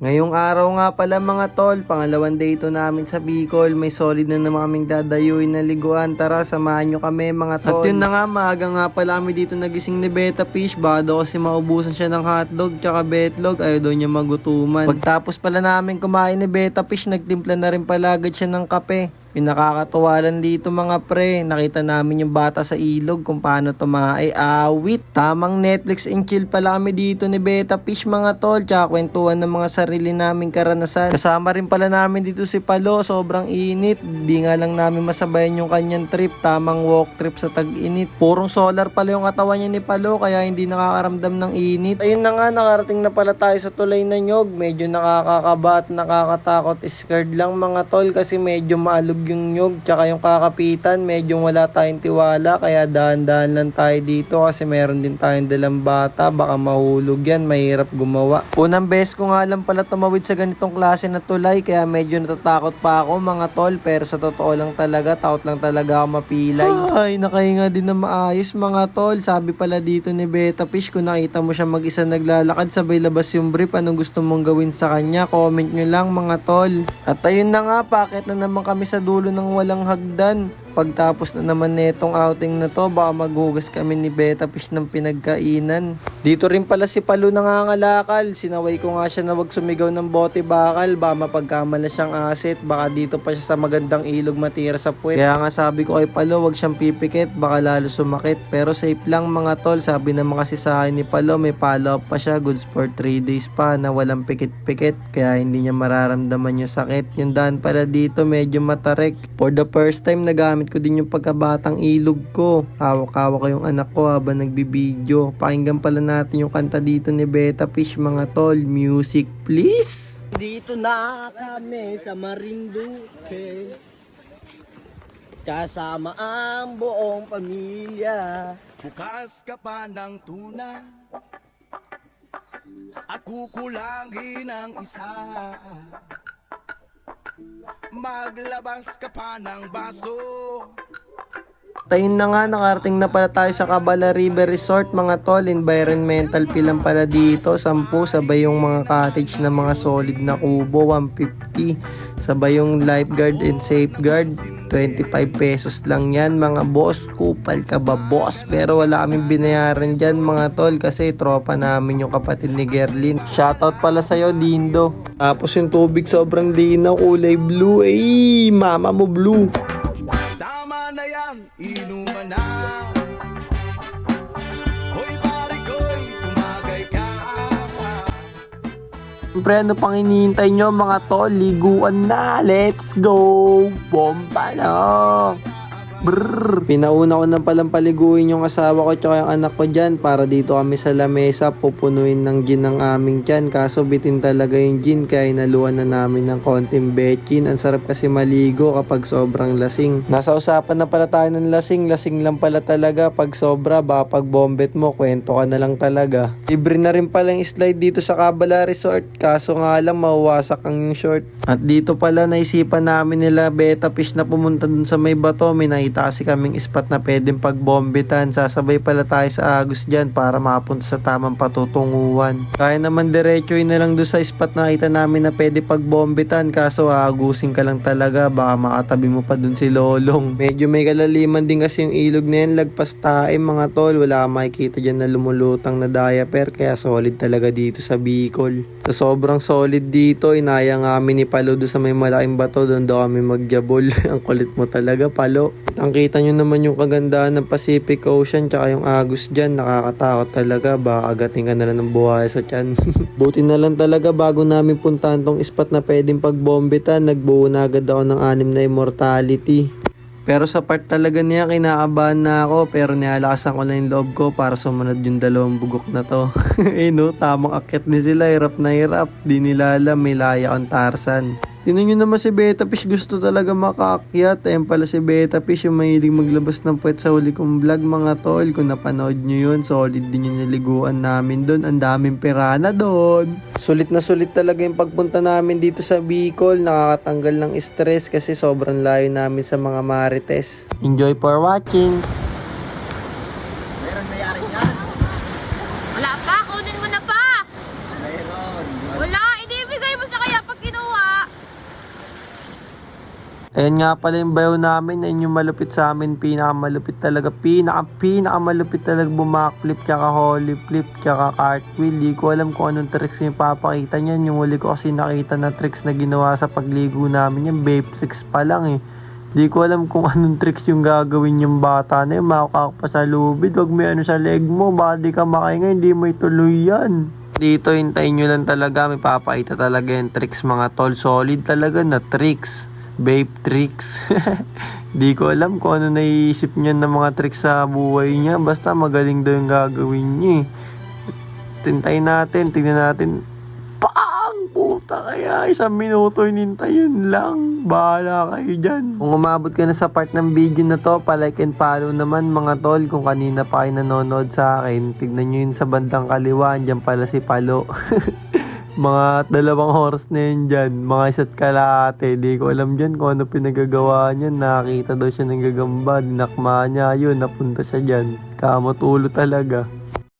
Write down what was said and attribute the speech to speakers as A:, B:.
A: Ngayong araw nga pala mga tol, pangalawang day ito namin sa Bicol. May solid na naman kaming dadayuin na liguan. Tara, samahan nyo kami mga tol. At yun na nga, maaga nga pala kami dito nagising ni Beta Fish. Baka daw kasi maubusan siya ng hotdog tsaka betlog. Ayaw daw niya magutuman. Pagtapos pala namin kumain ni Beta Fish, nagtimpla na rin pala agad siya ng kape. Yung nakakatuwa lang dito mga pre, nakita namin yung bata sa ilog kung paano tumae, awit. Tamang Netflix and chill pala kami dito ni Beta Fish mga tol, tsaka kwentuhan ng mga sarili naming karanasan. Kasama rin pala namin dito si Palo, sobrang init, di nga lang namin masabayan yung kanyang trip, tamang walk trip sa tag-init. Purong solar pala yung katawan niya ni Palo, kaya hindi nakakaramdam ng init. Ayun na nga, nakarating na pala tayo sa tulay na Nyog, medyo nakakakaba at nakakatakot, scared lang mga tol kasi medyo maalog yung nyog tsaka yung kakapitan, medyo wala tayong tiwala kaya dahan-dahan lang tayo dito kasi meron din tayong dalang bata, baka mahulog yan, mahirap gumawa. Unang beses ko nga lang pala tumawid sa ganitong klase na tulay kaya medyo natatakot pa ako mga tol, pero sa totoo lang talaga, takot lang talaga ako mapilay. Ay, nakahinga din na maayos mga tol. Sabi pala dito ni Beta Fish, kung nakita mo siya mag-isa naglalakad sabay labas yung brief, anong gusto mong gawin sa kanya, comment nyo lang mga tol. At ayun na nga, pakit na naman kami sa dulo ng walang hagdan. Pagtapos na naman netong outing na to, baka maghugas kami ni Beta Fish ng pinagkainan. Dito rin pala si Palo nangangalakal. Sinaway ko nga siya na wag sumigaw ng bote bakal, baka mapagkamala siyang asset, baka dito pa siya sa magandang ilog matira sa puwet. Kaya nga sabi ko kay Palo, wag siyang pipikit, baka lalo sumakit. Pero safe lang mga tol, sabi naman kasi sa akin ni Palo, may follow up pa siya, goods for 3 days pa na walang pikit-pikit, kaya hindi niya mararamdaman yung sakit. Yung daan pala dito medyo matarek. For the first time nagamit ko din yung pagkabatang ilog ko. Hawak-hawak ko yung anak ko habang nagbibideo. Pakinggan pala natin yung kanta dito ni Beta Fish mga tol. Music please!
B: Dito na kami sa Marinduque, kasama ang buong pamilya.
C: Bukas ka pa ng tuna at kukulangin ang isa. Maglabas ka pa ng baso.
A: Ayun na nga, nakarating na pala tayo sa Cabala River Resort mga tol. Environmental fee lang pala dito, 10, sabay yung mga cottage na mga solid na kubo, 150. Sabay yung lifeguard and safeguard, 25 pesos lang yan mga boss. Kupal ka ba boss? Pero wala kaming binayaran dyan mga tol kasi tropa namin yung kapatid ni Gerlin. Shoutout pala sa'yo Dindo. Tapos yung tubig sobrang linaw, kulay blue. Ay, mama mo blue.
C: Tama na yan, inuman na. Hoy pare ko'y tumagay ka.
A: Siyempre, ano pang hinihintay nyo mga tol? Liguan na! Let's go! Bomba na! Brrr. Pinauna ko na palang paliguin yung asawa ko tsaka yung anak ko dyan para dito kami sa lamesa pupunuin ng gin ng aming tiyan, kaso bitin talaga yung gin kaya inaluan na namin ng konting betchin. Ang sarap kasi maligo kapag sobrang lasing. Nasa usapan na pala tayo ng lasing lang pala talaga pag sobra, baka pag bombet mo kwento ka na lang talaga. Libre na rin pala yung slide dito sa Cabala Resort, kaso nga lang mawawasak ang yung short. At dito pala naisipan namin nila Beta Fish na pumunta dun sa may bato. May nakita kasi kaming spot na pwedeng pagbombitan. Sasabay pala tayo sa Agus dyan para mapunta sa tamang patutunguhan. Kaya naman diretsoy na lang doon sa spot na nakita namin na pwede pagbombitan, kaso aagusin ka lang talaga, baka makatabi mo pa dun si Lolong. Medyo may kalaliman din kasi yung ilog na yan, lagpas tae mga tol. Wala kang makikita dyan na lumulutang na diaper, kaya solid talaga dito sa Bicol. So sobrang solid dito, inaya nga kami ni Palo doon sa may malaking bato, doon daw kami magjabol. Ang kulit mo talaga Palo. Ang kita nyo naman yung kagandahan ng Pacific Ocean tsaka yung Agus dyan, nakakatakot talaga, baka agatin ka na lang ng buhay sa tiyan. Buti na lang talaga bago namin puntahan tong spot na pwedeng pagbombitan, nagbuo na agad ako ng 6 na immortality. Pero sa part talaga niya, kinakabahan na ako, pero nialakasan ko lang yung loob ko para sumunod yung 2 bugok na to. Eh no, tamang akyat ni sila, hirap na hirap, di nila alam may laya kang Tarzan. Tinan nyo naman si Beta Fish, gusto talaga makaakyat. Ayan pala si Beta Fish, yung mahilig maglabas ng puwet sa huli kong vlog mga tol. Kung napanood nyo yun, solid din yung naliguan namin doon. Ang daming pirana doon. Sulit na sulit talaga yung pagpunta namin dito sa Bicol. Nakakatanggal ng stress kasi sobrang layo namin sa mga marites. Enjoy for watching!
B: Meron mayari yan.
D: Wala pa, kunin mo na pa.
B: Meron.
D: Wala, ibibigay mo
A: Ayan nga pala yung bayaw namin, ayun yung malupit sa amin, pinakamalupit talaga, pinakamalupit talaga bumakflip, tsaka holy flip, tsaka cartwheel. Di ko alam kung anong tricks yung papakita niyan. Yung huli ko kasi nakita na tricks na ginawa sa pagligo namin, yung babe tricks pa lang eh. Di ko alam kung anong tricks yung gagawin yung bata na yun, makakak pa sa lubid, wag may ano sa leg mo, baka di ka makahinga, hindi mo ituloy yan. Dito hintayin nyo lang talaga, may papakita talaga yung tricks mga tol, solid talaga na tricks. Babe tricks. Di ko alam kung ano naiisip niya ng mga tricks sa buhay niya. Basta magaling daw yung gagawin niya eh. Tintayin natin, tignan natin. Pang! Puta kaya, 1 minuto hinintayin lang. Bahala kayo dyan. Kung umabot ka na sa part ng video na to, palike and follow naman mga tol. Kung kanina pa kayo nanonood sa akin, tignan nyo yun sa bandang kaliwa. Diyan pala si Palo. Mga 2 oras na yun dyan, mga 1 kalahati. Di ko alam dyan kung ano pinagagawa niya. Nakakita daw siya ng gagamba, dinakma niya yun, napunta siya dyan. Kamot ulo talaga.